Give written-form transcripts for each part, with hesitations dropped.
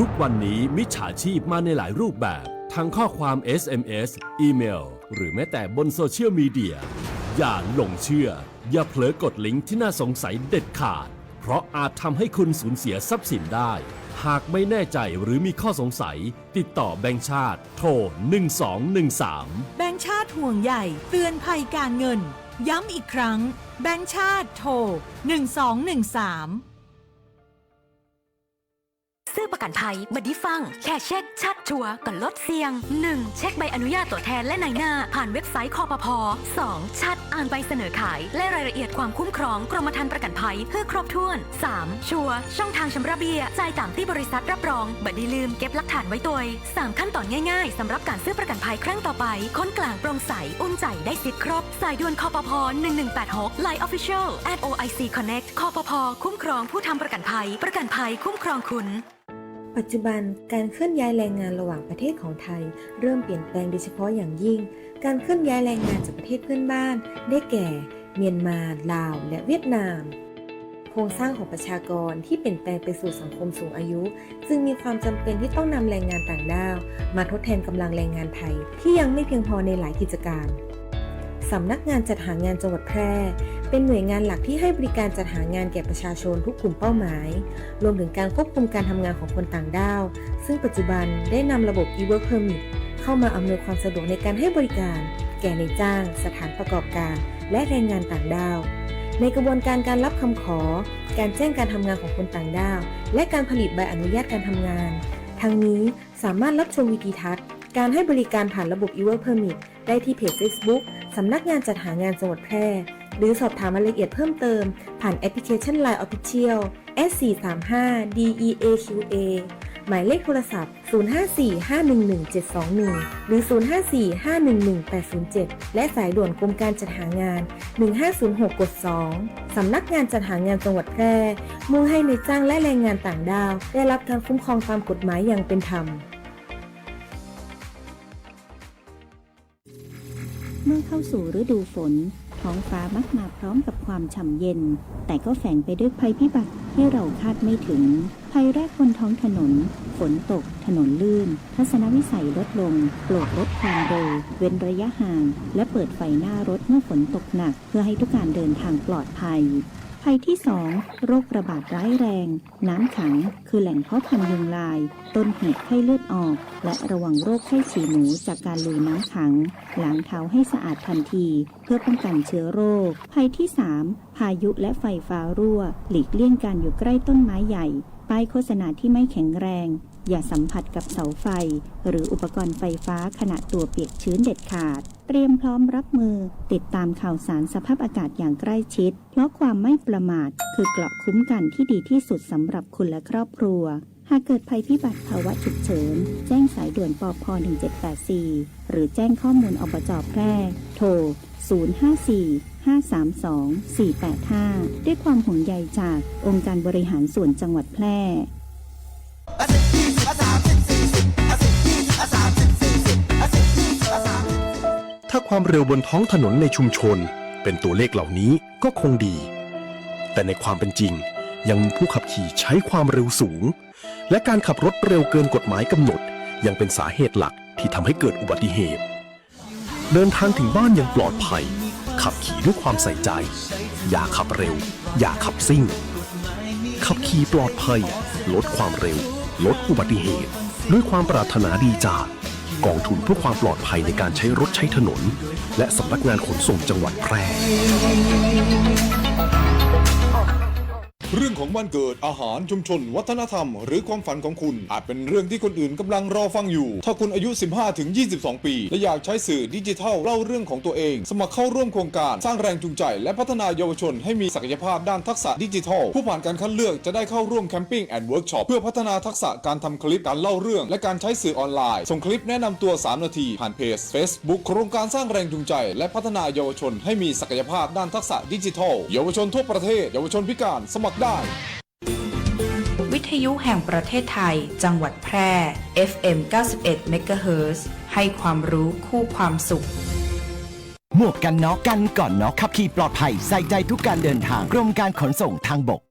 ทุกวันนี้มิจฉาชีพมาในหลายรูปแบบทั้งข้อความ SMS อีเมล หรือแม้แต่บนโซเชียลมีเดียอย่าหลงเชื่ออย่าเผลอกดลิงก์ที่น่าสงสัยเด็ดขาดเพราะอาจทำให้คุณสูญเสียทรัพย์สินได้หากไม่แน่ใจหรือมีข้อสงสัยติดต่อแบงก์ชาติโทร1213แบงก์ชาติห่วงใหญ่เตือนภัยการเงินย้ำอีกครั้งแบงก์ชาติโทร1213ซื้อประกันภัยบัดดี้ฟังแค่เช็คชัดชัวร์ก่อนลดเสี่ยง 1. เช็คใบอนุญาตตัวแทนและนายหน้าผ่านเว็บไซต์คปภ 2. ชัดอ่านใบเสนอขายและรายละเอียดความคุ้มครองกรมธรรม์ประกันภัยเพื่อครบถ้วน 3. ชัวร์ช่องทางชำระเบี้ยจ่ายตามที่บริษัทรับรองบัดดี้ลืมเก็บหลักฐานไว้ตัว 3 ขั้นตอนง่ายๆสำหรับการซื้อประกันภัยครั้งต่อไปค้นกลางโปร่งใสอุ่นใจได้สิทธิ์ครบสายด่วนคปภ1186 Line Official @OIC Connect คปภคุ้มครองผู้ทำประกันภัยคุ้มครองคุณปัจจุบันการเคลื่อนย้ายแรงงานระหว่างประเทศของไทยเริ่มเปลี่ยนแปลงโดยเฉพาะอย่างยิ่งการเคลื่อนย้ายแรงงานจากประเทศเพื่อนบ้านได้แก่เมียนมาลาวและเวียดนามโครงสร้างของประชากรที่เปลี่ยนแปลงไปสู่สังคมสูงอายุจึงมีความจำเป็นที่ต้องนำแรงงานต่างด้าวมาทดแทนกำลังแรงงานไทยที่ยังไม่เพียงพอในหลายกิจการสำนักงานจัดหางานจังหวัดแพร่เป็นหน่วยงานหลักที่ให้บริการจัดหางานแก่ประชาชนทุกกลุ่มเป้าหมายรวมถึงการควบคุมการทำงานของคนต่างด้าวซึ่งปัจจุบันได้นำระบบ e-work permit เข้ามาอำนวยความสะดวกในการให้บริการแก่นายจ้างสถานประกอบการและแรงงานต่างด้าวในกระบวนการการรับคำขอการแจ้งการทำงานของคนต่างด้าวและการผลิตใบอนุญาตการทำงานทั้งนี้สามารถรับชมวิดีทัศน์การให้บริการผ่านระบบ e-work permit ได้ที่เพจ Facebook สำนักงานจัดหางานจังหวัดแพร่หรือสอบถามรายละเอียดเพิ่มเติมผ่านแอปพลิเคชัน Line Official S435DEAQA หมายเลขโทรศัพท์ 0545117721 หรือ 0545118807 และสายด่วนกรมการจัดหางาน 1506 กด 2 สำนักงานจัดหางานจังหวัดแพร่มุ่งให้นายจ้างและแรงงานต่างด้าวได้รับการคุ้มครองตามกฎหมายอย่างเป็นธรรมเมื่อเข้าสู่ฤดูฝนท้องฟ้ามักมาพร้อมกับความฉ่ำเย็นแต่ก็แฝงไปด้วยภัยพิบัติที่เราคาดไม่ถึงภัยแรกบนท้องถนนฝนตกถนนลื่นทัศนวิสัยลดลงโปรดลดความเร็วเว้นระยะห่างและเปิดไฟหน้ารถเมื่อฝนตกหนักเพื่อให้ทุกการเดินทางปลอดภัยภัยที่ 2 โรคระบาดร้ายแรงน้ำขังคือแหล่งเพาะพันธุ์ยุงลายต้นเหตุไข้เลือดออกและระวังโรคไข้ฉี่หนูจากการลุยน้ำขังล้างเท้าให้สะอาดทันทีเพื่อป้องกันเชื้อโรคภัยที่ 3 พายุและไฟฟ้ารั่วหลีกเลี่ยงการอยู่ใกล้ต้นไม้ใหญ่ป้ายโฆษณาที่ไม่แข็งแรงอย่าสัมผัสกับเสาไฟหรืออุปกรณ์ไฟฟ้าขณะตัวเปียกชื้นเด็ดขาดเตรียมพร้อมรับมือติดตามข่าวสารสภาพอากาศอย่างใกล้ชิดเพราะความไม่ประมาทคือเกราะคุ้มกันที่ดีที่สุดสำหรับคุณและครอบครัวหากเกิดภัยพิบัติภาวะฉุกเฉินแจ้งสายด่วนปพ1784หรือแจ้งข้อมูลอบจ.แพร่โทร054-532-485ด้วยความห่วงใยจากองค์การบริหารส่วนจังหวัดแพร่ถ้าความเร็วบนท้องถนนในชุมชนเป็นตัวเลขเหล่านี้ก็คงดีแต่ในความเป็นจริงยังมีผู้ขับขี่ใช้ความเร็วสูงและการขับรถเร็วเกินกฎหมายกำหนดยังเป็นสาเหตุหลักที่ทำให้เกิดอุบัติเหตุเดินทางถึงบ้านอย่างปลอดภัยขับขี่ด้วยความใส่ใจอย่าขับเร็วอย่าขับซิ่งขับขี่ปลอดภัยลดความเร็วลดอุบัติเหตุด้วยความปรารถนาดีจากกองทุนเพื่อความปลอดภัยในการใช้รถใช้ถนนและสำนักงานขนส่งจังหวัดแพร่ เรื่องของวันเกิดอาหารชุมชนวัฒนธรรมหรือความฝันของคุณอาจเป็นเรื่องที่คนอื่นกำลังรอฟังอยู่ถ้าคุณอายุ 15-22 ปีและอยากใช้สื่อดิจิทัลเล่าเรื่องของตัวเองสมัครเข้าร่วมโครงการสร้างแรงจูงใจและพัฒนาเยาวชนให้มีศักยภาพด้านทักษะดิจิทัลผู้ผ่านการคัดเลือกจะได้เข้าร่วมแคมปิ้งแอนด์เวิร์กช็อปเพื่อพัฒนาทักษะการทำคลิปการเล่าเรื่องและการใช้สื่อออนไลน์ส่งคลิปแนะนำตัว3นาทีผ่านเพจ Facebook โครงการสร้างแรงจูงใจและพัฒนาเยาวชนให้มีศักยภาพด้านทักษะดิจิทัลเยาวชนทั่วประเทศเยาวชนพิการสมัครได้วิทยุแห่งประเทศไทยจังหวัดแพร่ FM 91 MHz ให้ความรู้คู่ความสุขหมวกกันน็อกกันก่อนน็อกขับขี่ปลอดภัยใส่ใจทุกการเดินทางกรมการขนส่งทางบก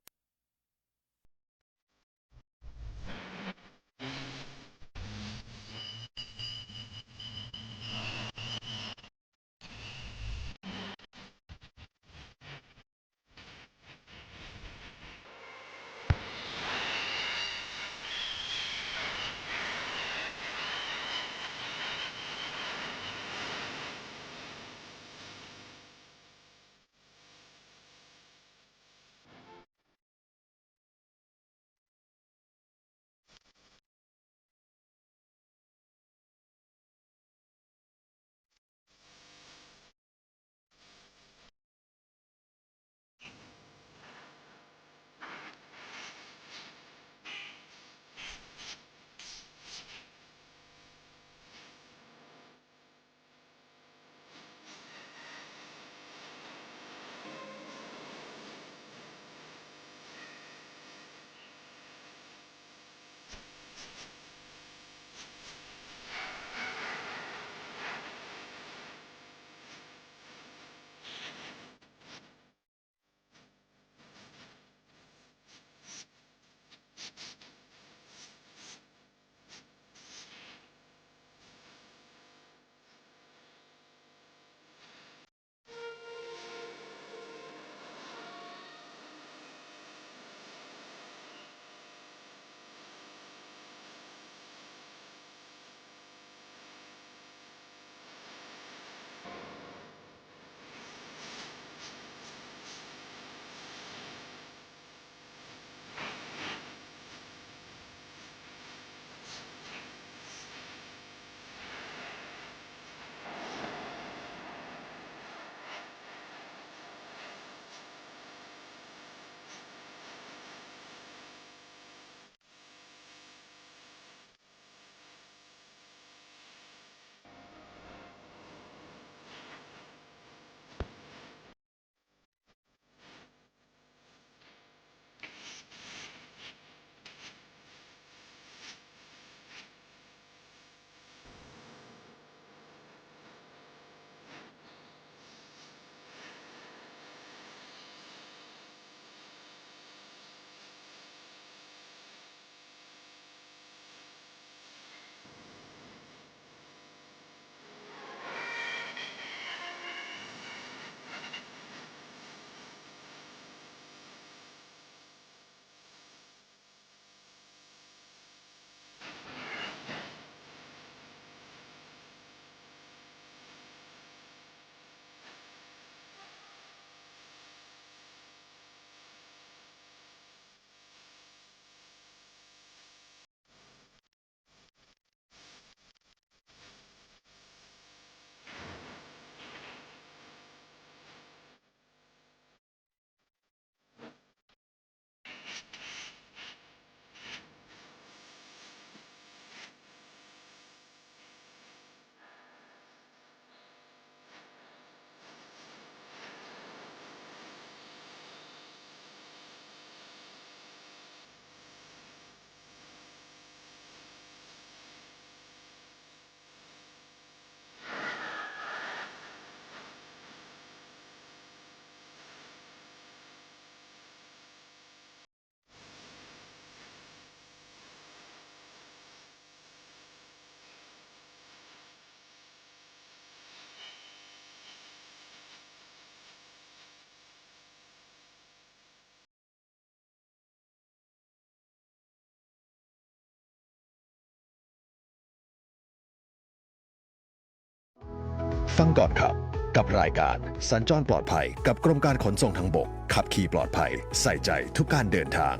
ฟังก่อนครับกับรายการสัญจรปลอดภัยกับกรมการขนส่งทางบกขับขี่ปลอดภัยใส่ใจทุกการเดินทาง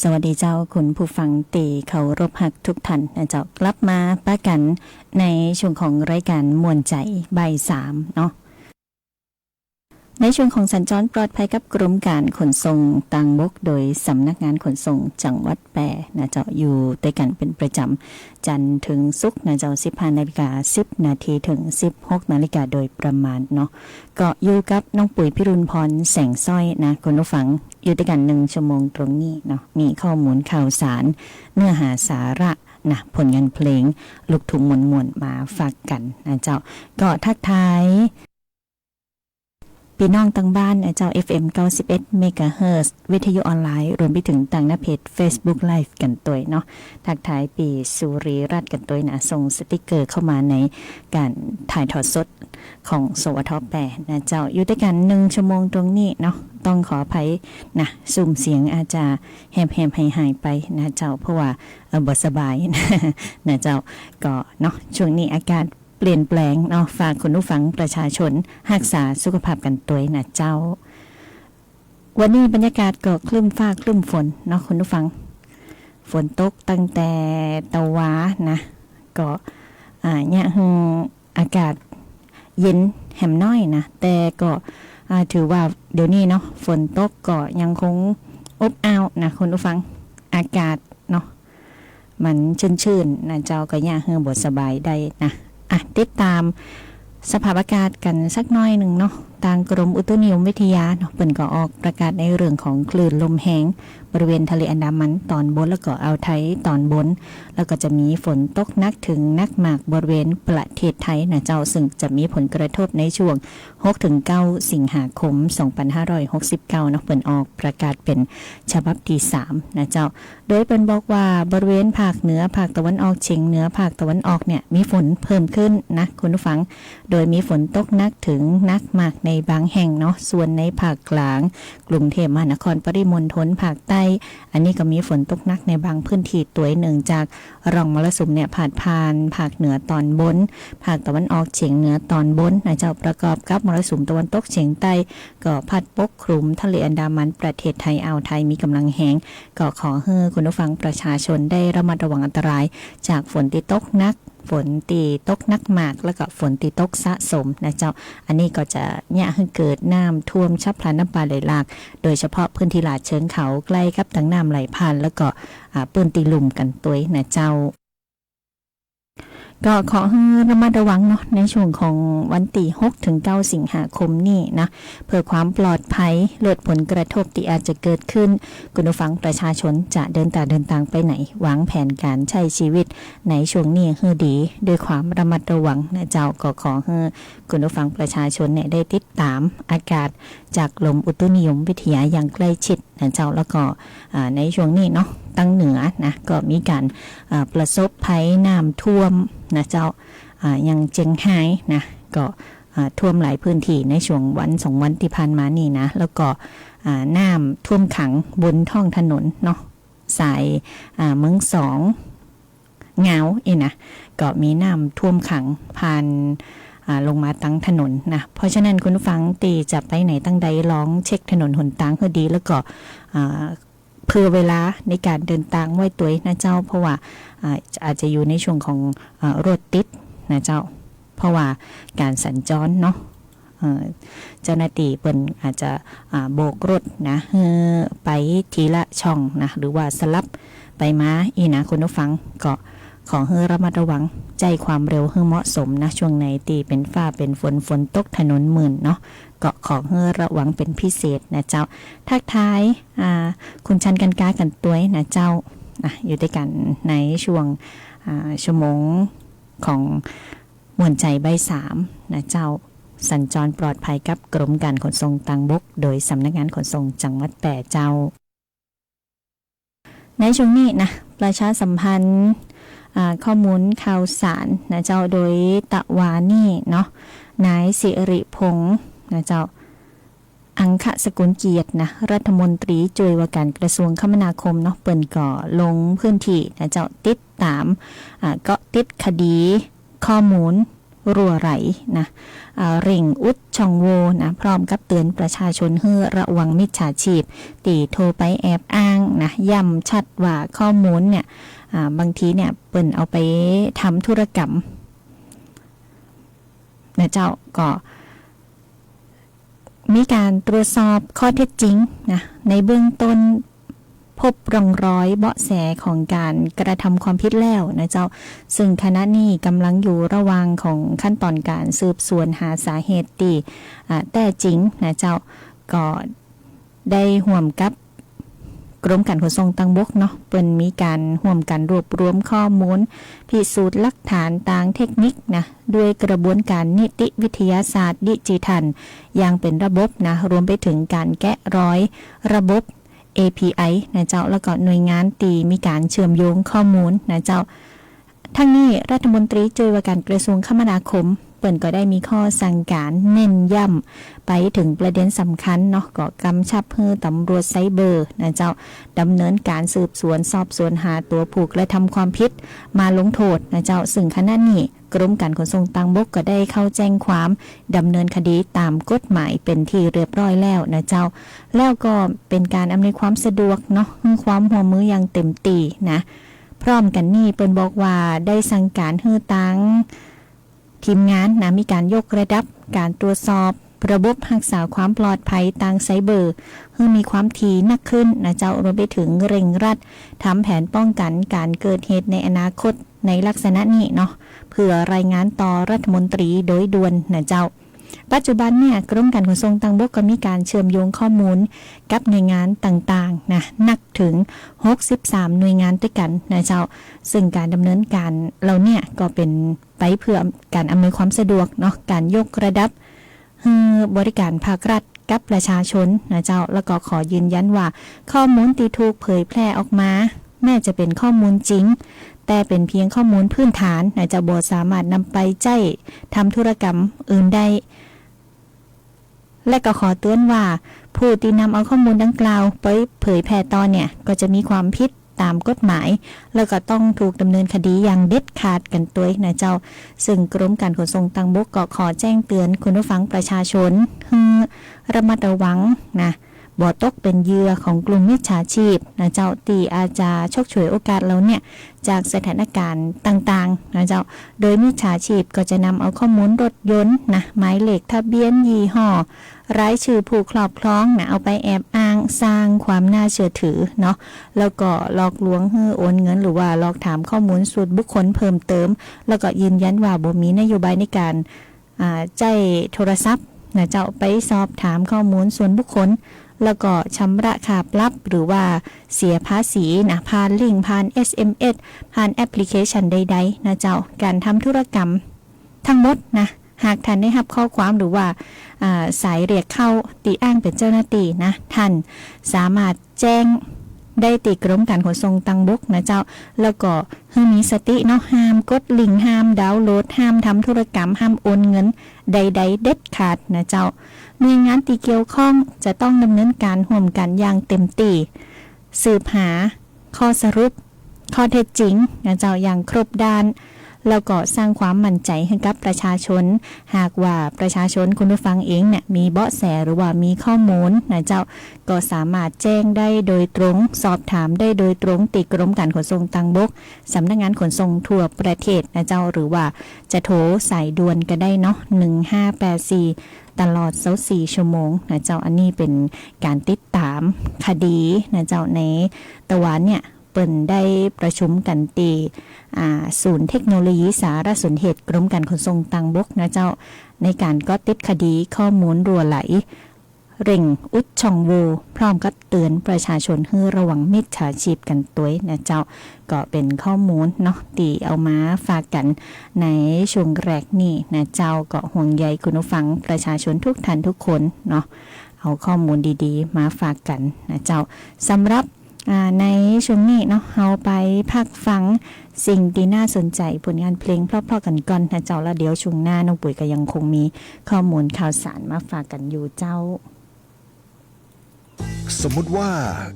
สวัสดีเจ้าคุณผู้ฟังตีเขารบหักทุกท่านนะเจ้ากลับมาป้ากันในช่วงของรายการมวลใจบ่าย3เนาะในช่วงของสัญจรปลอดภัยกับกรมการขนส่งทางบกโดยสำนักงานขนส่งจังหวัดแปรนะเจ้าอยู่ด้วยกันเป็นประจำจันทร์ถึงศุกร์นะเจ้า 15:10 นาทีถึง 16 นาฬิกาโดยประมาณเนาะก็อยู่กับน้องปุ๋ยพิรุณพรแสงสร้อยนะคุณผู้ฟังอยู่ด้วยกัน1ชั่วโมงตรงนี้เนาะมีข้อมูลข่าวสารเนื้อหาสาระนะผลงานเพลงลูกทุ่งมวลๆมาฝากกันนะเจ้าก็ทักทายพี่น้องต่างบ้านเจ้า FM 91 เมกะเฮิรตซ์วิทยุออนไลน์รวมไปถึงต่างหน้าเพจ Facebook Live กันตัวเนาะทักทายปีสุริรัตน์กันตัวนะส่งสติกเกอร์เข้ามาในการถ่ายทอดสดของสวทแปรนะเจ้าอยู่ด้วยกัน1ชั่วโมงตรงนี้เนาะต้องขออภัยนะซูมเสียงอาจจะแหบๆหายไปนะเจ้าเพราะว่าบ่สบายนะเจ้าก็เนาะช่วงนี้อากาศเปลี่ยนแปลงเนาะฝากคุณผู้ฟังประชาชนรักษาสุขภาพกันตัวนะเจ้าวันนี้บรรยากาศก็คลึ้มฟ้าคลึ้มฝนเนาะคุณผู้ฟังฝนตกตั้งแต่ตะวานะก็เนี่ยอากาศเย็นแหมน้อยนะแต่ก็ถือว่าเดี๋ยวนี้เนาะฝนตกก็ยังคงอบอ้าวนะคุณผู้ฟังอากาศเนาะมันชื้นๆนะเจ้าก็ย่าบ่สบายได้นะติดตามสภาพอากาศกันสักน้อยหนึ่งเนาะทางกรมอุตุนิยมวิทยาเนาะเปิ่นก็ออกประกาศในเรื่องของคลื่นลมแห้งบริเวณทะเลอันดามันตอนบนแล้วก็อ่าวไทยตอนบนแล้วก็จะมีฝนตกหนักถึงหนักมากบริเวณประเทศไทยนะเจ้าซึ่งจะมีผลกระทบในช่วง 6-9 สิงหาคม 2569เนาะเปิ่นออกประกาศเป็นฉบับที่3นะเจ้าโดยเปิ่นบอกว่าบริเวณภาคเหนือภาคตะวันออกเฉียงเหนือภาคตะวันออกเนี่ยมีฝนเพิ่มขึ้นนะคุณผู้ฟังโดยมีฝนตกหนักถึงหนักมากในบางแห่งเนาะส่วนในภาคกลางกรุงเทพมหานครปริมณฑลภาคใต้อันนี้ก็มีฝนตกหนักในบางพื้นที่ตัวหนึ่งจากร่องมรสุมเนี่ยผ่านภาคเหนือตอนบนภาคตะวันออกเฉียงเหนือตอนบนนะเจ้าประกอบกับมรสุมตะวันตกเฉียงใต้ก็พัดปกคลุมทะเลอันดามันประเทศไทยอ่าวไทยมีกำลังแห้งก็ขอให้คุณผู้ฟังประชาชนได้ระมัดระวังอันตรายจากฝนที่ตกหนักฝนตีตกหนักมากแล้วก็ฝนตีตกสะสมนะเจ้าอันนี้ก็จะเนี่ยให้เกิดน้ำท่วมฉับพลันน้ำป่าไหลหลากโดยเฉพาะพื้นที่ลาดเชิงเขาใกล้กับทางน้ำไหลผ่านแล้วก็ปืนตีลุ่มกันตัวนะเจ้าก็ขอให้ระมัดระวังเนาะในช่วงของวันที่6-9 สิงหาคมนี้นะเพื่อความปลอดภัยลดผลกระทบที่อาจจะเกิดขึ้นคุณผู้ฟังประชาชนจะเดินทางไปไหนวางแผนการใช้ชีวิตในช่วงนี้ให้ดีด้วยความระมัดระวังนะเจ้าก็ขอให้คุณผู้ฟังประชาชนเนี่ยได้ติดตามอากาศจากกรมอุตุนิยมวิทยาอย่างใกล้ชิดนะเจ้าแล้วก็ในช่วงนี้เนาะตั้งเหนือนะก็มีการประสบภัยน้ำท่วมนะเจ้ายังเจียงไฮ้นะก็ท่วมหลายพื้นที่ในช่วงวัน2 วันที่ผ่านมานี่นะแล้วก็น้ำท่วมขังบนท้องถนนเนาะสายเมือง2เหงานะก็มีน้ำท่วมขังผ่านลงมาตั้งถนนนะเพราะฉะนั้นคุณผู้ฟังตีจะไปไหนตั้งใดลองเช็คถนนหนทางให้ดีแล้วก็เพื่อเวลาในการเดินทางไว้ตัวนะเจ้าเพราะว่าอาจจะอยู่ในช่วงของรถติดนะเจ้าเพราะว่าการสัญจรเนาะเจ้าหน้าที่เปิ้นอาจจะโบกรถนะไปทีละช่องนะหรือว่าสลับไปมานะคุณผู้ฟังก็ขอให้ระมัดระวังใจความเร็วให้เหมาะสมนะช่วงไหนตีเป็นฟ้าเป็นฝนตกถนนมื่นเนาะก็ขอให้ระวังเป็นพิเศษนะเจ้าทักทายคุณชันกันกากันตัวนะเจ้าอยู่ด้วยกันในช่วงชั่วโมงของมวลใจใบ3นะเจ้าสัญจรปลอดภัยกับกรมการขนส่งทางบกโดยสำนักงานขนส่งจังหวัดแปรเจ้าในช่วงนี้นะประชาสัมพันธ์ข้อมูลข่าวสารนะเจ้าโดยตะวานี่เนาะนายสิริพงษ์นะเจ้าอังคสกุลเกียรตินะรัฐมนตรีช่วยว่าการกระทรวงคมนาคมเนาะเปิ้นก่อลงพื้นที่นะเจ้าติดตามก็ติดคดี ข้อมูลรั่วไหลนะเร่งอุดช่องโหว่นะพร้อมกับเตือนประชาชนให้ระวังมิจฉาชีพตีโทรไปแอบอ้างนะย้ำชัดว่าข้อมูลเนี่ยบางทีเนี่ยเปิ้นเอาไปทำธุรกรรมนะเจ้าก็มีการตรวจสอบข้อเท็จจริงนะในเบื้องต้นพบร่องรอยเบาะแสของการกระทำความผิดแล้วนะเจ้าซึ่งคณะนี้กำลังอยู่ระหว่างของขั้นตอนการสืบสวนหาสาเหตุที่แต่จริงนะเจ้าก็ได้ห่วมกับกรมการขนส่งทางบกเนาะเปิ้นมีการร่วมกันรวบรวมข้อมูลพิสูจน์หลักฐานทางเทคนิคนะด้วยกระบวนการนิติวิทยาศาสตร์ดิจิทัลอย่างเป็นระบบนะรวมไปถึงการแกะรอยระบบ API นะเจ้าแล้วก็หน่วยงานตีมีการเชื่อมโยงข้อมูลนะเจ้าทั้งนี้รัฐมนตรีช่วยว่าการกระทรวงคมนาคมเปิ้นก็ได้มีข้อสั่งการเน้นย้ำไปถึงประเด็นสำคัญเนาะก็กำชับให้ตำรวจไซเบอร์นะเจ้าดำเนินการสืบสวนสอบสวนหาตัวผู้กระทำความผิดมาลงโทษนะเจ้าซึ่งขณะนี้กรมการขนส่งทางบกก็ได้เข้าแจ้งความดำเนินคดีตามกฎหมายเป็นที่เรียบร้อยแล้วนะเจ้าแล้วก็เป็นการอำนวยความสะดวกเนาะให้ความร่วมมืออย่างเต็มที่นะพร้อมกันนี้เปิ้นบอกว่าได้สั่งการให้ตั้งทีมงานนะมีการยกระดับการตรวจสอบระบบรักษาความปลอดภัยทางไซเบอร์ให้มีความถี่หนักขึ้นนะเจ้ารวมไปถึงเร่งรัดทำแผนป้องกันการเกิดเหตุในอนาคตในลักษณะนี้เนาะเพื่อรายงานต่อรัฐมนตรีโดยด่วนนะเจ้าปัจจุบันเนี่ยกรมการขนส่งทางบกก็มีการเชื่อมโยงข้อมูลกับหน่วยงานต่างๆนะนักถึง63หน่วยงานด้วยกันนะเจ้าซึ่งการดำเนินการเราเนี่ยก็เป็นไปเพื่อการอำนวยความสะดวกเนาะการยกระดับบริการภาครัฐกับประชาชนนะเจ้าแล้วก็ขอยืนยันว่าข้อมูลที่ถูกเผยแพร่ออกมาแม้จะเป็นข้อมูลจริงแต่เป็นเพียงข้อมูลพื้นฐานนะจะบ่สามารถนำไปใช้ทำธุรกรรมอื่นได้และก็ขอเตือนว่าผู้ที่นำเอาข้อมูลดังกล่าวไปเผยแพร่ต่อเนี่ยก็จะมีความผิดตามกฎหมายแล้วก็ต้องถูกดำเนินคดีอย่างเด็ดขาดกันตัวนะเจ้าซึ่งกรมการขนส่งทางบกก็ขอแจ้งเตือนคุณผู้ฟังประชาชนให้ระมัดระวังนะบ่ตกเป็นเหยื่อของกลุ่มมิจฉาชีพนะเจ้าตีอาจจะฉกฉวยโอกาสเราเนี่ยจากสถานการณ์ต่างๆนะเจ้าโดยมิจฉาชีพก็จะนำเอาข้อมูลรถยนต์นะหมายเลขทะเบียนยี่ห้อรายชื่อผู้ครอบครองนะเอาไปแอบอ้างสร้างความน่าเชื่อถือเนาะแล้วก็หลอกลวงให้โอนเงินหรือว่าหลอกถามข้อมูลส่วนบุคคลเพิ่มเติมแล้วก็ยืนยันว่าบ่มีนโยบายในการใช้โทรศัพท์นะเจ้าไปสอบถามข้อมูลส่วนบุคคลแล้วก็ชำระค่าปรับหรือว่าเสียภาษีนะผ่านลิงก์ผ่าน SMS ผ่านแอปพลิเคชันใดๆนะเจ้าการทำธุรกรรมทั้งหมดนะหากท่านได้รับข้อความหรือว่าสายเรียกเข้าตีอ้างเป็นเจ้าหน้าที่นะท่านสามารถแจ้งได้ติกรมการขนส่งทางบกนะเจ้าแล้วก็ให้มีสติเนาะห้ามกดลิงก์ห้ามดาวน์โหลดห้ามทำธุรกรรมห้ามโอนเงินใดๆเด็ดขาดนะเจ้าหน่วยงานที่เกี่ยวข้องจะต้องดำเนินการร่วมกันอย่างเต็มที่สืบหาข้อสรุปข้อเท็จจริงนะเจ้าอย่างครบด้านแล้วก็สร้างความมั่นใจให้กับประชาชนหากว่าประชาชนคุณผู้ฟังเองเนี่ยมีเบาะแสหรือว่ามีข้อมูลนะเจ้าก็สามารถแจ้งได้โดยตรงสอบถามได้โดยตรงติกรมการขนส่งทางบกสำนักงานขนส่งทั่วประเทศนะเจ้าหรือว่าจะโทรสายด่วนก็ได้เนาะ1584ตลอด24ชั่วโมงนะเจ้าอันนี้เป็นการติดตามคดีนะเจ้าในตะวันเนี่ยเปิ่นได้ประชุมกันตีศูนย์เทคโนโลยีสารสนเทศกรมการขนส่งทางบกนะเจ้าในการก็ติดคดีข้อมูลรั่วไหลเร่งอุดช่องโหว่พร้อมกับเตือนประชาชนให้ระวังมิจฉาชีพกันตัวนะเจ้าก็เป็นข้อมูลเนาะตีเอามาฝากกันในช่วงแรกนี่นะเจ้าก็ห่วงใยคุณผู้ฟังประชาชนทุกท่านทุกคนเนาะเอาข้อมูลดีๆมาฝากกันนะเจ้าสำหรับในช่วงนี้เนาะเราไปพักฟังสิ่งที่น่าสนใจผลงานเพลงเพราะๆกันก่อนนะเจ้าแล้วเดี๋ยวช่วงหน้าน้องปุ๋ยก็ยังคงมีข้อมูลข่าวสารมาฝากกันอยู่เจ้า สมมุติว่า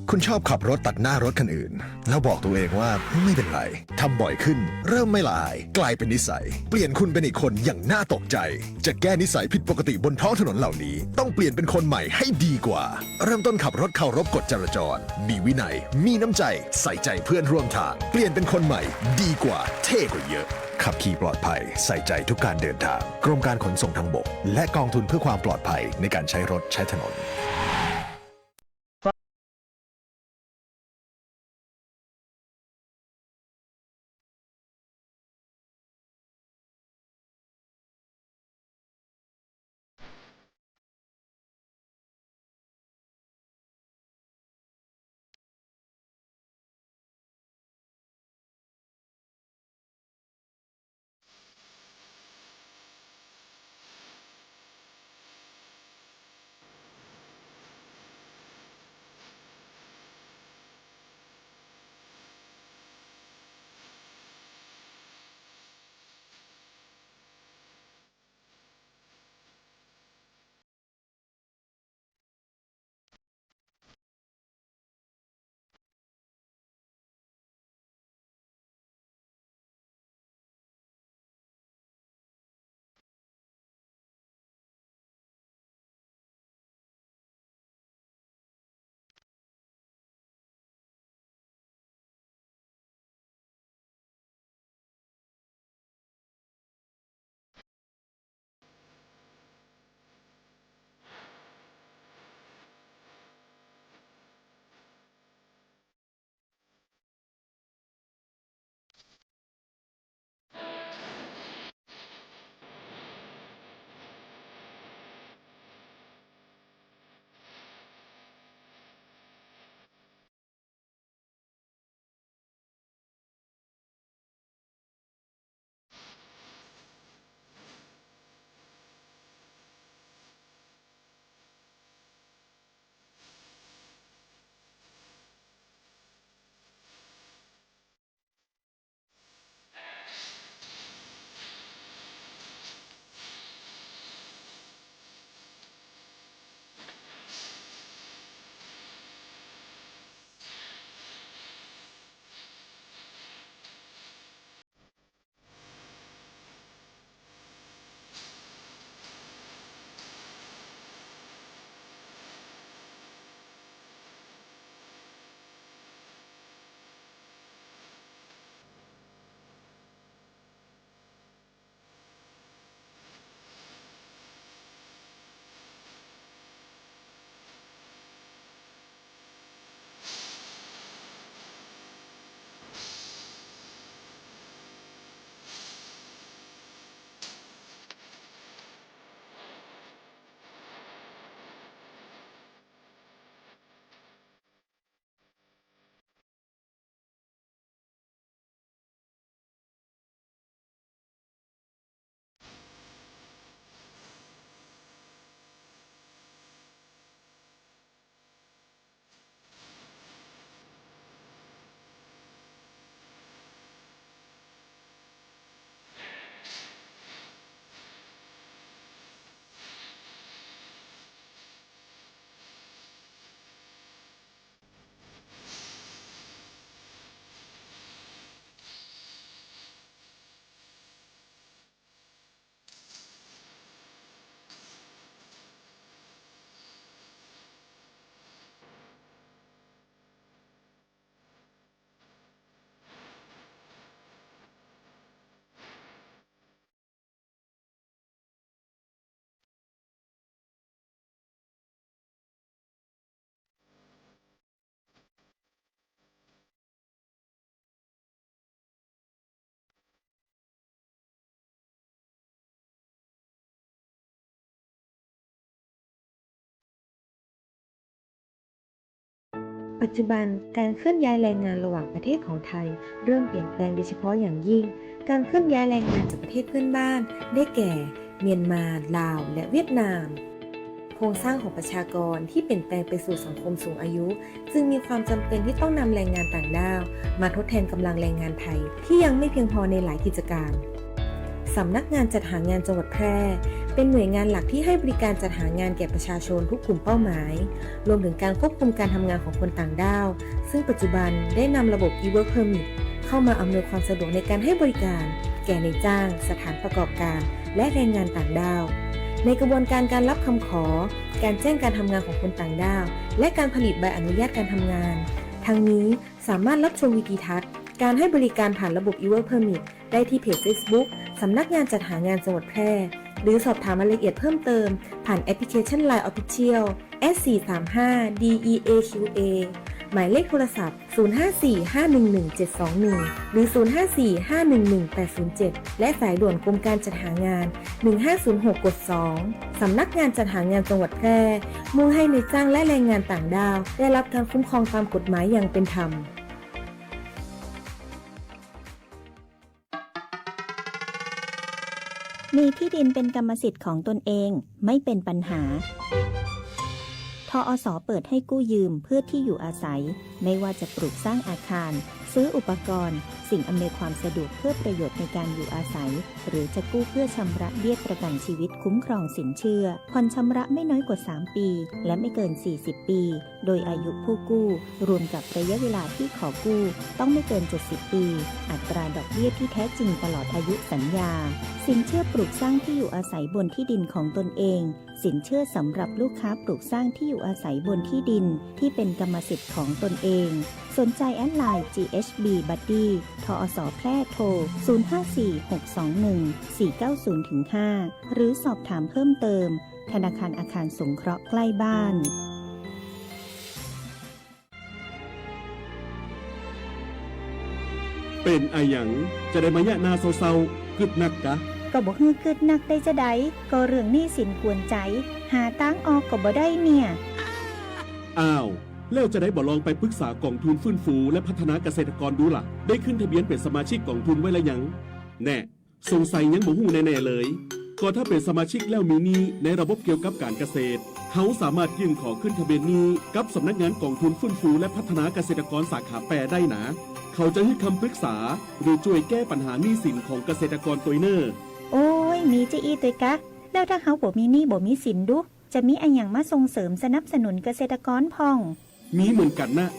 คุณชอบขับรถตัดหน้ารถคันอื่น แล้วบอกตัวเองว่าไม่เป็นไรทำบ่อยขึ้นเริ่มไม่ละอายกลายเป็นนิสัยเปลี่ยนคุณเป็นอีกคนอย่างน่าตกใจจะแก้นิสัยผิดปกติบนท้องถนนเหล่านี้ต้องเปลี่ยนเป็นคนใหม่ให้ดีกว่าเริ่มต้นขับรถเคารพกฎจราจรมีวินัยมีน้ำใจใส่ใจเพื่อนร่วมทางเปลี่ยนเป็นคนใหม่ดีกว่าเท่กว่าเยอะขับขี่ปลอดภัยใส่ใจทุกการเดินทางกรมการขนส่งทางบกและกองทุนเพื่อความปลอดภัยในการใช้รถใช้ถนน ปัจจุบันการเคลื่อนย้ายแรงงานระหว่างประเทศของไทยเริ่มเปลี่ยนแปลงโดยเฉพาะอย่างยิ่งการเคลื่อนย้ายแรงงานจากประเทศเพื่อนบ้านได้แก่เมียนมาลาวและเวียดนามโครงสร้างของประชากรที่เปลี่ยนแปลงไปสู่สังคมสูงอายุจึงมีความจำเป็นที่ต้องนำแรงงานต่างด้าวมาทดแทนกำลังแรงงานไทยที่ยังไม่เพียงพอในหลายกิจการสำนักงานจัดหางานจังหวัดแพร่ เป็นหน่วยงานหลักที่ให้บริการจัดหางานแก่ประชาชนทุกกลุ่มเป้าหมายรวมถึงการควบคุมการทำงานของคนต่างด้าวซึ่งปัจจุบันได้นำระบบ e-work permit เข้ามาอำนวยความสะดวกในการให้บริการแก่นายจ้างสถานประกอบการและแรงงานต่างด้าวในกระบวนการการรับคำขอการแจ้งการทำงานของคนต่างด้าวและการผลิตใบอนุญาตการทำงานทั้งนี้สามารถรับชมวิดีทัศน์การให้บริการผ่านระบบ e-work permit ได้ที่เพจ Facebook สำนักงานจัดหางานจังหวัดแพร่หรือสอบถามรายละเอียดเพิ่มเติมผ่านแอปพลิเคชัน Line Official S435DEAQA หมายเลขโทรศัพท์ 0545111721 หรือ 0545111807 และสายด่วนกรมการจัดหางาน 1506 กด 2 สำนักงานจัดหางานจังหวัดแพร่มุ่งให้นายจ้างและแรงงานต่างด้าวได้รับการคุ้มครองตามกฎหมายอย่างเป็นธรรม มีที่ดินเป็นกรรมสิทธิ์ของตนเองไม่เป็นปัญหาทอส.เปิดให้กู้ยืมเพื่อที่อยู่อาศัยไม่ว่าจะปลูกสร้างอาคารซื้ออุปกรณ์สิ่งอำนวยความสะดวกเพื่อประโยชน์ในการอยู่อาศัยหรือจะกู้เพื่อชำระเบี้ยประกันชีวิตคุ้มครองสินเชื่อผ่อนชำระไม่น้อยกว่า3ปีและไม่เกิน40ปีโดยอายุผู้กู้รวมกับระยะเวลาที่ขอกู้ต้องไม่เกิน70ปีอัตราดอกเบี้ยที่แท้จริงตลอดอายุสัญญาสินเชื่อปลูกสร้างที่อยู่อาศัยบนที่ดินของตนเองสินเชื่อสำหรับลูกค้าปลูกสร้างที่อยู่อาศัยบนที่ดินที่เป็นกรรมสิทธิ์ของตนเองสนใจแอดไลน์ GHB Buddy ทอส.แพร่โทร 0546214490-5 หรือสอบถามเพิ่มเติมธนาคารอาคารสงเคราะห์ใกล้บ้านเป็นอาหยังจะได้มายะนาเศร้าๆกึดนักกะก็บ่ฮือคึดนักได้จะได้ก็เรื่องหนี้สินกวนใจหาทางออกก็บ่ได้เนี่ยอ้าวแล้วจะได้บ่ลองไปปรึกษากองทุนฟื้นฟูและพัฒนาเกษตรกรดูล่ะได้ขึ้นทะเบียนเป็นสมาชิกกองทุนไว้แล้วยังแน่สงสัยยังบ่ฮู้แน่ๆเลยก็ถ้าเป็นสมาชิกแล้วมีหนี้ในระบบเกี่ยวกับการเกษตรเฮาสามารถยื่นขอขึ้นทะเบียนหนี้กับสำนักงานกองทุนฟื้นฟูและพัฒนาเกษตรกรสาขาแปรได้นะเขาจะให้คำปรึกษาหรือช่วยแก้ปัญหาหนี้สินของเกษตรกรตัวเนอโอ้ยมีจะอีตัวกะแล้วถ้าเขาบ่มีหนี้บ่มีสินดุจะมีอันหยังมาส่งเสริมสนับสนุนเกษตรกรพ่องมีเหมือนกันนะ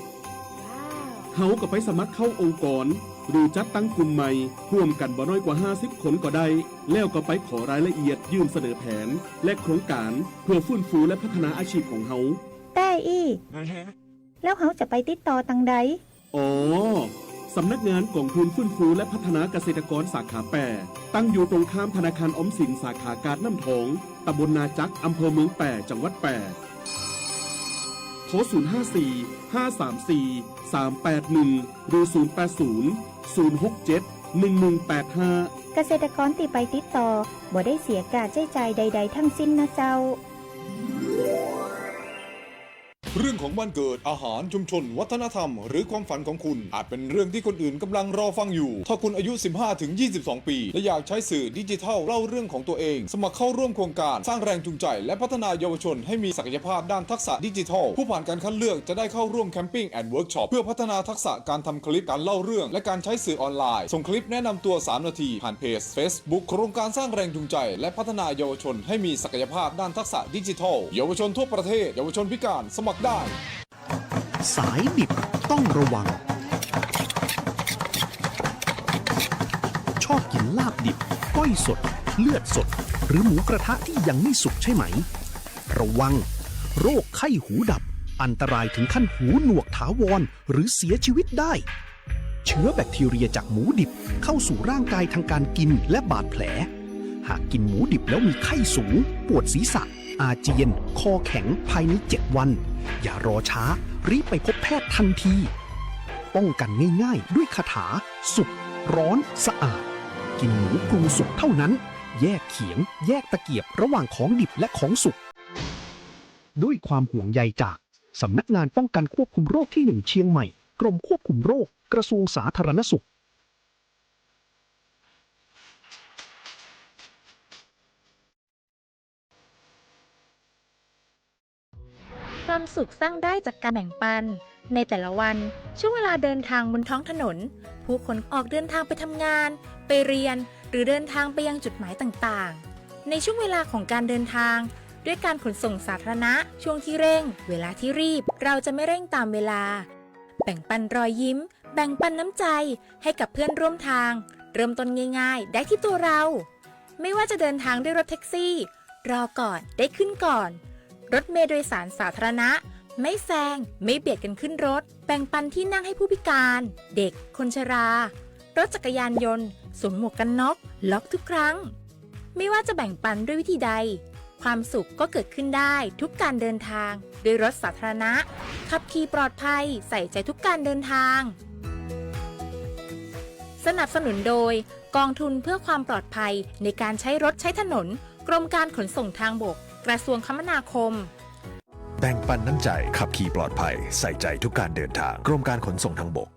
เฮาก็ไปสมัครเข้าองค์กรหรือจัดตั้งกลุ่มใหม่ร่วมกันบ่น้อยกว่า50คนก็ได้แล้วก็ไปขอรายละเอียดยื่นเสนอแผนและโครงการเพื่อฟื้นฟูและพัฒนาอาชีพของเฮาแต่แล้วเฮาจะไปติดต่อตังใดอ๋อสำนักงานกองทุนฟื้นฟูและพัฒนาเกษตรกรสาขาแปรตั้งอยู่ตรงข้ามธนาคารออมสินสาขากาดน้ำทองตำบลนาจักอำเภอเมืองแปรจังหวัดแปรโทร 054-534-381 หรือ 080-067-1185 เกษตรกรที่ไปติดต่อบ่ได้เสียค่าใช้จ่ายใดๆทั้งสิ้นนะเจ้าเรื่องของวันเกิดอาหารชุมชนวัฒนธรรมหรือความฝันของคุณอาจเป็นเรื่องที่คนอื่นกำลังรอฟังอยู่ถ้าคุณอายุ 15-22 ปีและอยากใช้สื่อดิจิทัลเล่าเรื่องของตัวเองสมัครเข้าร่วมโครงการสร้างแรงจูงใจและพัฒนาเยาวชนให้มีศักยภาพด้านทักษะดิจิทัลผู้ผ่านการคัดเลือกจะได้เข้าร่วมแคมปิ้งแอนด์เวิร์กช็อปเพื่อพัฒนาทักษะการทำคลิปการเล่าเรื่องและการใช้สื่อออนไลน์ส่งคลิปแนะนำตัว3นาทีผ่านเพจ Facebook โครงการสร้างแรงจูงใจและพัฒนาเยาวชนให้มีศักยภาพด้านทักษะดิจิทัลเยาวชนทั่วประเทศเยาวชนพิการสมัครได้สายดิบต้องระวังชอบกินลาบดิบก้อยสดเลือดสดหรือหมูกระทะที่ยังไม่สุกใช่ไหมระวังโรคไข้หูดับอันตรายถึงขั้นหูหนวกถาวรหรือเสียชีวิตได้เชื้อแบคทีเรียจากหมูดิบเข้าสู่ร่างกายทางการกินและบาดแผลหากกินหมูดิบแล้วมีไข้สูงปวดศีรษะอาเจียนคอแข็งภายใน7 วันอย่ารอช้ารีบไปพบแพทย์ทันทีป้องกันง่ายๆด้วยคาถาสุกร้อนสะอาดกินหมูปรุงสุกเท่านั้นแยกเขียงแยกตะเกียบระหว่างของดิบและของสุกด้วยความห่วงใยจากสำนักงานป้องกันควบคุมโรคที่1เชียงใหม่กรมควบคุมโรคกระทรวงสาธารณสุขความสุขสร้างได้จากการแบ่งปันในแต่ละวันช่วงเวลาเดินทางบนท้องถนนผู้คนออกเดินทางไปทำงานไปเรียนหรือเดินทางไปยังจุดหมายต่างๆ ในช่วงเวลาของการเดินทางด้วยการขนส่งสาธารณะช่วงที่เร่งเวลาที่รีบเราจะไม่เร่งตามเวลาแบ่งปันรอยยิ้มแบ่งปันน้ำใจให้กับเพื่อนร่วมทางเริ่มต้นง่ายๆได้ที่ตัวเราไม่ว่าจะเดินทางด้วยรถแท็กซี่รอก่อนได้ขึ้นก่อนรถเมล์โดยสารสาธารณะไม่แซงไม่เบียดกันขึ้นรถแบ่งปันที่นั่งให้ผู้พิการเด็กคนชรารถจักรยานยนต์สวมหมวกกันน็อกล็อกทุกครั้งไม่ว่าจะแบ่งปันด้วยวิธีใดความสุขก็เกิดขึ้นได้ทุกการเดินทางโดยรถสาธารณะขับขี่ปลอดภัยใส่ใจทุกการเดินทางสนับสนุนโดยกองทุนเพื่อความปลอดภัยในการใช้รถใช้ถนนกรมการขนส่งทางบกกระทรวงคมนาคมแบ่งปันน้ำใจขับขี่ปลอดภัยใส่ใจทุกการเดินทางกรมการขนส่งทางบก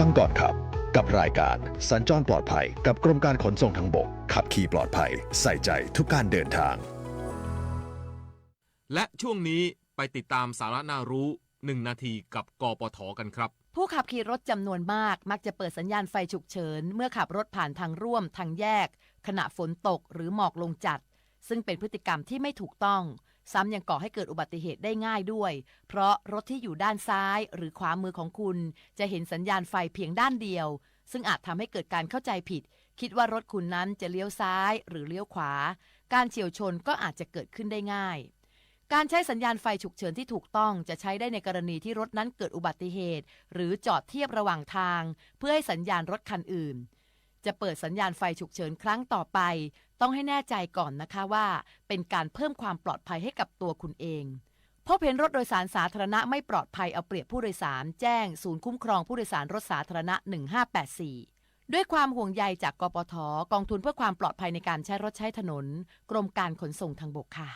ฟังก่อนครับกับรายการสัญจรปลอดภัยกับกรมการขนส่งทางบกขับขี่ปลอดภัยใส่ใจทุกการเดินทาง และช่วงนี้ไปติดตามสาระน่ารู้1 นาทีกับกปท.กันครับ ผู้ขับขี่รถจำนวนมากมักจะเปิดสัญญาณไฟฉุกเฉินเมื่อขับรถผ่านทางร่วมทางแยกขณะฝนตกหรือหมอกลงจัดซึ่งเป็นพฤติกรรมที่ไม่ถูกต้องซ้ำยังก่อให้เกิดอุบัติเหตุได้ง่ายด้วยเพราะรถที่อยู่ด้านซ้ายหรือขวามือของคุณจะเห็นสัญญาณไฟเพียงด้านเดียวซึ่งอาจทำให้เกิดการเข้าใจผิดคิดว่ารถคุณนั้นจะเลี้ยวซ้ายหรือเลี้ยวขวาการเฉี่ยวชนก็อาจจะเกิดขึ้นได้ง่ายการใช้สัญญาณไฟฉุกเฉินที่ถูกต้องจะใช้ได้ในกรณีที่รถนั้นเกิดอุบัติเหตุหรือจอดเทียบระหว่างทางเพื่อให้สัญญาณรถคันอื่นจะเปิดสัญญาณไฟฉุกเฉินครั้งต่อไปต้องให้แน่ใจก่อนนะคะว่าเป็นการเพิ่มความปลอดภัยให้กับตัวคุณเองพบเห็นรถโดยสารสาธารณะไม่ปลอดภัยเอาเปรียบผู้โดยสารแจ้งศูนย์คุ้มครองผู้โดยสารรถสาธารณะ1584ด้วยความห่วงใยจากกปท.กองทุนเพื่อความปลอดภัยในการใช้รถใช้ถนนกรมการขนส่งทางบกค่ะ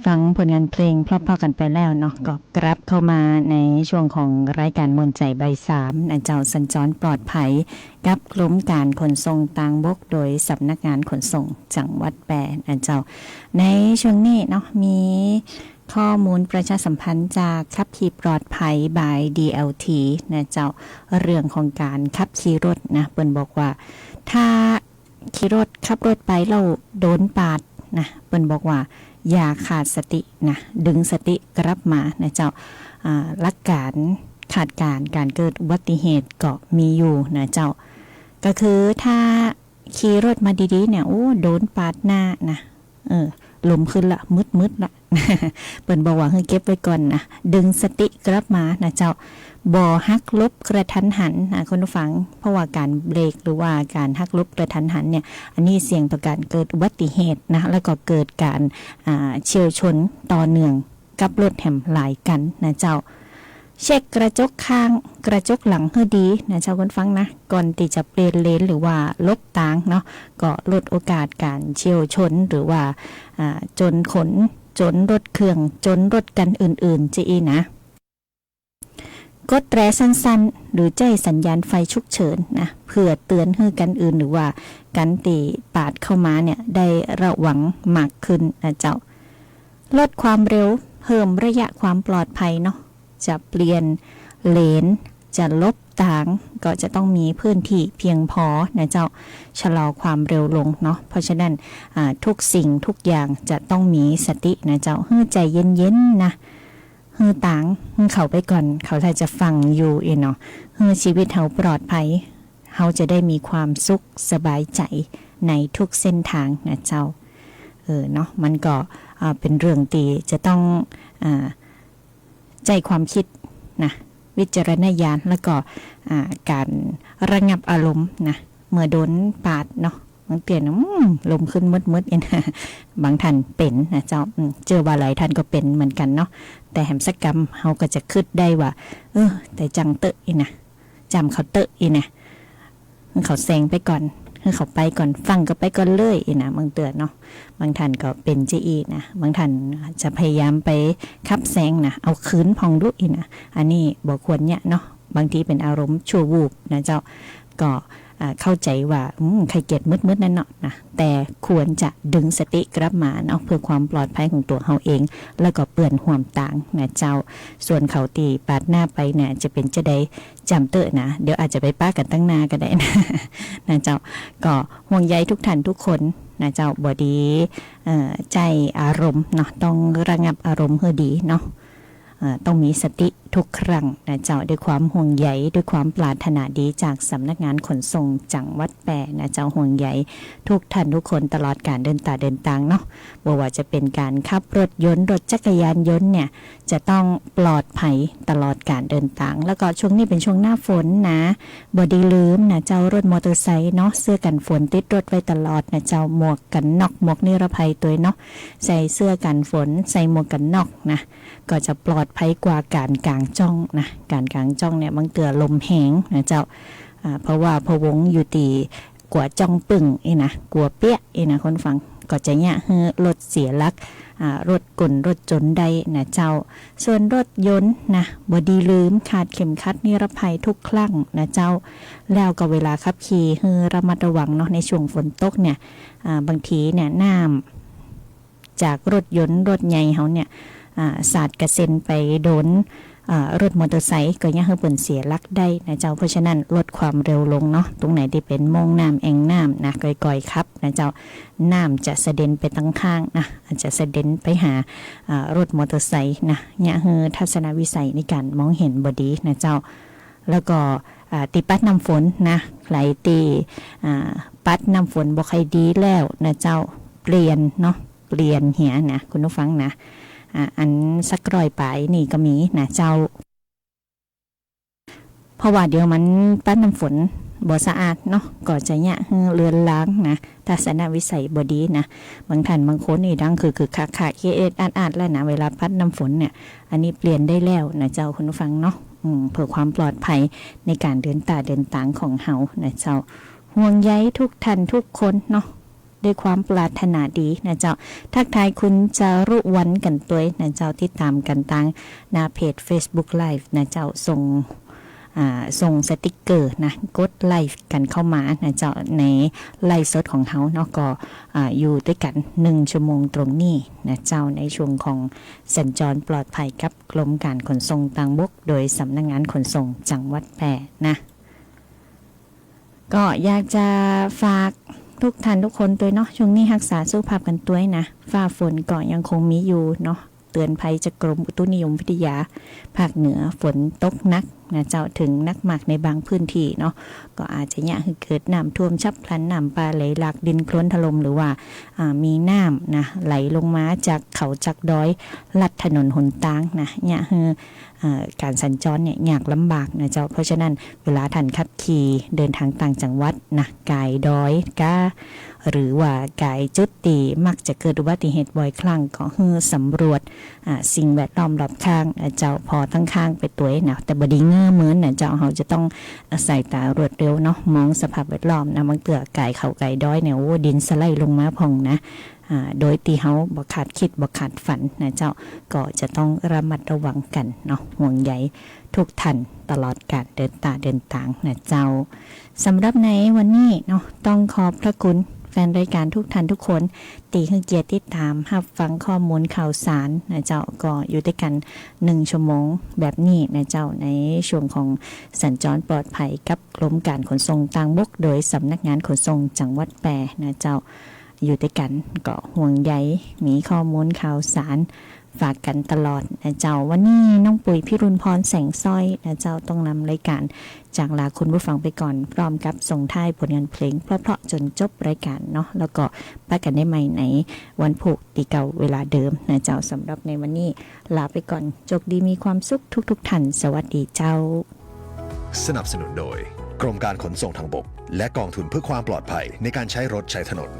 ฟังผลงานเพลงเพราะๆกันไปแล้วเนาะก็กลับเข้ามาในช่วงของรายการมนใจใบ3นะเจ้าสัญจรปลอดภัยกับกรมการขนส่งทางบกโดยสำนักงานขนส่งจังหวัดแปรนะเจ้าในช่วงนี้เนาะมีข้อมูลประชาสัมพันธ์จากขับขี่ปลอดภัย by DLT นะเจ้าเรื่องของการขับขี่รถนะเปิ้นบอกว่าถ้าขี่รถขับรถไปเราโดนปาดนะเปิ้นบอกว่าอย่าขาดสตินะดึงสติกลับมานะเจ้าหลักการขาดการเกิดอุบัติเหตุก็มีอยู่นะเจ้าก็คือถ้าขี่รถมาดีๆเนี่ยโอ้โดนปาดหน้านะลมขึ้นละมืดละเปิ้นบอกว่าให้เก็บไว้ก่อนนะดึงสติกลับมานะเจ้าบ่หักลบกระทันหันนะคุณผู้ฟังเพราะว่าการเบรกหรือว่าการหักลบกระทันหันเนี่ยอันนี้เสี่ยงต่อการเกิดอุบัติเหตุนะแล้วก็เกิดการเฉี่ยวชนต่อเนื่องกับรถแถมหลายกันนะเจ้าเช็คกระจกข้างกระจกหลังให้ดีนะเจ้าคุณฟังนะก่อนที่จะเปลี่ยนเลนหรือว่าลดทางเนาะก็ลดโอกาสการเฉี่ยวชนหรือว่าจนรถเครื่องจนรถกันอื่นๆจะอีนะกดแตรสั้นๆหรือใจสัญญาณไฟฉุกเฉินนะเพื่อเตือนให้กันอื่นหรือว่ากันตีปาดเข้ามาเนี่ยได้ระวังมากขึ้นนะเจ้าลดความเร็วเพิ่มระยะความปลอดภัยเนาะจะเปลี่ยนเลนจะลบทางก็จะต้องมีพื้นที่เพียงพอนะเจ้าชะลอความเร็วลงเนาะเพราะฉะนั้นทุกสิ่งทุกอย่างจะต้องมีสตินะเจ้าให้ใจเย็นๆนะให้ต่างให้เขาไปก่อนเขาถ้าจะฟังอยู่เนาะให้ชีวิตเขาปลอดภัยเขาจะได้มีความสุขสบายใจในทุกเส้นทางนะเจ้าเนาะมันก็เป็นเรื่องที่จะต้องใจความคิดนะวิจารณญาณแล้วก็การระงับอารมณ์นะเมื่อโดนปาดเนาะมันเปลี่ยนลมขึ้นมืดๆนะบางท่านเป็นนะเจ้าเจอว่าหลายท่านก็เป็นเหมือนกันเนาะแต่แหมสักกรรมเขาก็จะคิดได้ว่าแต่จังเตอะอีนะจำเขาเตอะอีนะเขาแซงไปก่อนให้เขาไปก่อนฟังก็ไปก่อนเลยนะบางเตือนเนาะบางท่านก็เป็นเจอีนะบางท่านจะพยายามไปขับแซงนะเอาคืนพองลุกอีนะอันนี้บอกควรเนี่ยเนาะบางทีเป็นอารมณ์ชั่ววูบนะเจ้าก็เข้าใจว่าใครเกลียดมืดนั่นเนาะนะแต่ควรจะดึงสติกลับมาเนาะเพื่อความปลอดภัยของตัวเขาเองแล้วก็เปื่อนห่วมต่างนะเจ้าส่วนเขาตีปาดหน้าไปเนี่ยจะเป็นจะได้จำเตอะนะเดี๋ยวอาจจะไปป้ากันตั้งหน้าก็ได้นะเจ้าก็ห่วงใยทุกท่านทุกคนนะเจ้าบอดีใจอารมณ์เนาะต้องระงับอารมณ์ให้ดีเนาะต้องมีสติทุกครั้งนะเจ้าด้วยความห่วงใยด้วยความปรารถนาดีจากสำนักงานขนส่งจังหวัดแปรนะเจ้าห่วงใยทุกท่านทุกคนตลอดการเดินทางเนาะบ่ว่าจะเป็นการขับรถยนต์รถจักรยานยนต์เนี่ยจะต้องปลอดภัยตลอดการเดินทางแล้วก็ช่วงนี้เป็นช่วงหน้าฝนนะบ่ดีลืมนะเจ้ารถมอเตอร์ไซค์เนาะเสื้อกันฝนติดรถไว้ตลอดนะเจ้าหมวกกันน็อกหมวกนิรภัยตัวเนาะใส่เสื้อกันฝนใส่หมวกกันน็อกนะก็จะปลอดภัยกว่าการกางจ้องนะการกางจ้องเนี่ยบางเตือลมแหงนะเจ้าเพราะว่าพะวงอยู่ตีกว่าจ้องปึ่งนะกลัวเปี้ยนะคนฟังก็จะเนี่ยรถเสียหลักรถกลรถจนได้นะเจ้าส่วนรถยนต์นะบดีลืมขาดเข็มขัดนิรภัยทุกครั้งนะเจ้าแล้วก็เวลาขับขี่ระมัดระวังเนาะในช่วงฝนตกเนี่ยบางทีเนี่ยน้ำจากรถยนต์รถใหญ่เขาเนี่ยสาดกระเซ็นไปโดนรถมอเตอร์ไซค์ก็ยังให้เปิ่นเสียหลักได้นะเจ้าเพราะฉะนั้นลดความเร็วลงเนาะตรงไหนที่เป็นมองน้ำแอ่งน้ำนะก่อยๆครับนะเจ้าน้ำจะเสด็นไปตั้งข้างนะอาจจะเสด็นไปหารถมอเตอร์ไซค์นะเนี่ยให้ทัศนวิสัยในการมองเห็นบดีนะเจ้าแล้วก็ตีปัดน้ำฝนนะไหลตีปัดน้ำฝนบ่ใครดีแล้วนะเจ้าเปลี่ยนเนาะเปลี่ยนเหียนะคุณผู้ฟังนะอันสักร้อยปลายนี่ก็มีนะเจ้าเพราะว่าเดี๋ยวมันปั้นน้ำฝนบ่สะอาดเนาะก็จะเนี่ยเลือนล้างนะทัศนวิสัยบ่ดีนะบางท่านบางคนนี่ดังคือขาดอาดแล้วนะเวลาพัดน้ำฝนเนี่ยอันนี้เปลี่ยนได้แล้วนะเจ้าคุณผู้ฟังเนาะเพื่อความปลอดภัยในการเดินทางของเฮานะเจ้าห่วงใยทุกท่านทุกคนเนาะ ด้วยความปรารถนาดีนะเจ้าทักทายคุณจารุวรรณกันตัวนะเจ้าที่ตามกันทางหน้าเพจ Facebook Live นะเจ้าส่งสติกเกอร์นะกดไลฟ์กันเข้ามานะเจ้าในไลฟ์สดของเขาเนาะก็อยู่ด้วยกัน1ชั่วโมงตรงนี้นะเจ้าในช่วงของสัญจรปลอดภัยกับกรมการขนส่งทางบกโดยสำนักงานขนส่งจังหวัดแพร่นะก็อยากจะฝากทุกท่านทุกคนตัวเนาะช่วงนี้รักษาสุขภาพกันตัวนะฟ้าฝนก็ยังคงมีอยู่เนาะเตือนภัยจากกรมอุตุนิยมวิทยาภาคเหนือฝนตกหนักนะเจ้าถึงนักมากในบางพื้นที่เนาะก็อาจจะเนี่ยเกิดน้ำท่วมฉับพลันน้ำป่าไหลหลากดินโคลนถล่มหรือว่ามีน้ำนะไหลลงมาจากเขาจากดอยลัดถนนหนทางนะเนี่ยการสัญจรเนี่ยยากลำบากนะเจ้าเพราะฉะนั้นเวลาท่านขับขี่เดินทางต่างจังหวัดนะกายดอยก้าหรือว่ากายจุดตีมักจะเกิดอุบัติเหตุบ่อยครั้งก็สำรวจสิ่งแวดล้อมรอบข้างเจ้าพอทั้งข้างไปตัวนะแต่บดีเงื่อเหมือนนะเจ้าเขาจะต้องใส่ตารวดเร็วเนาะมองสภาพแวดล้อมนะบางเตือกายเขากายดอยเนี่ยโอ้ดินสไลด์ลงมาพองนะโดยที่เขาบ่ขาดคิดบ่ขาดฝันนะเจ้าก็จะต้องระมัดระวังกันเนาะห่วงใยทุกท่านตลอดการเดินทางนะเจ้าสำหรับในวันนี้เนาะต้องขอบพระคุณแฟนรายการทุกท่านทุกคนตีให้เกียรติติดตามรับฟังข้อมูลข่าวสารนะเจ้าก็อยู่ด้วยกัน1ชั่วโมงแบบนี้นะเจ้าในช่วงของสัญจรปลอดภัยกับกรมการขนส่งทางบกโดยสำนักงานขนส่งจังหวัดแพร่นะเจ้าอยู่ด้วยกันก็ห่วงใยมีข้อมูลข่าวสารฝากกันตลอดนะเจ้าวันนี้น้องปุ๋ยพิรุณพรแสงสร้อยนะเจ้าต้องนำรายการจากลาคุณผู้ฟังไปก่อนพร้อมกับส่งท้ายผลงานเพลงเพราะๆจนจบรายการเนาะแล้วก็ไปกันได้ใหม่ในวันพุธตีเก่าเวลาเดิมนะเจ้าสำหรับในวันนี้ลาไปก่อนโชคดีมีความสุขทุกท่านสวัสดีเจ้าสนับสนุนโดยกรมการขนส่งทางบกและกองทุนเพื่อความปลอดภัยในการใช้รถใช้ถนน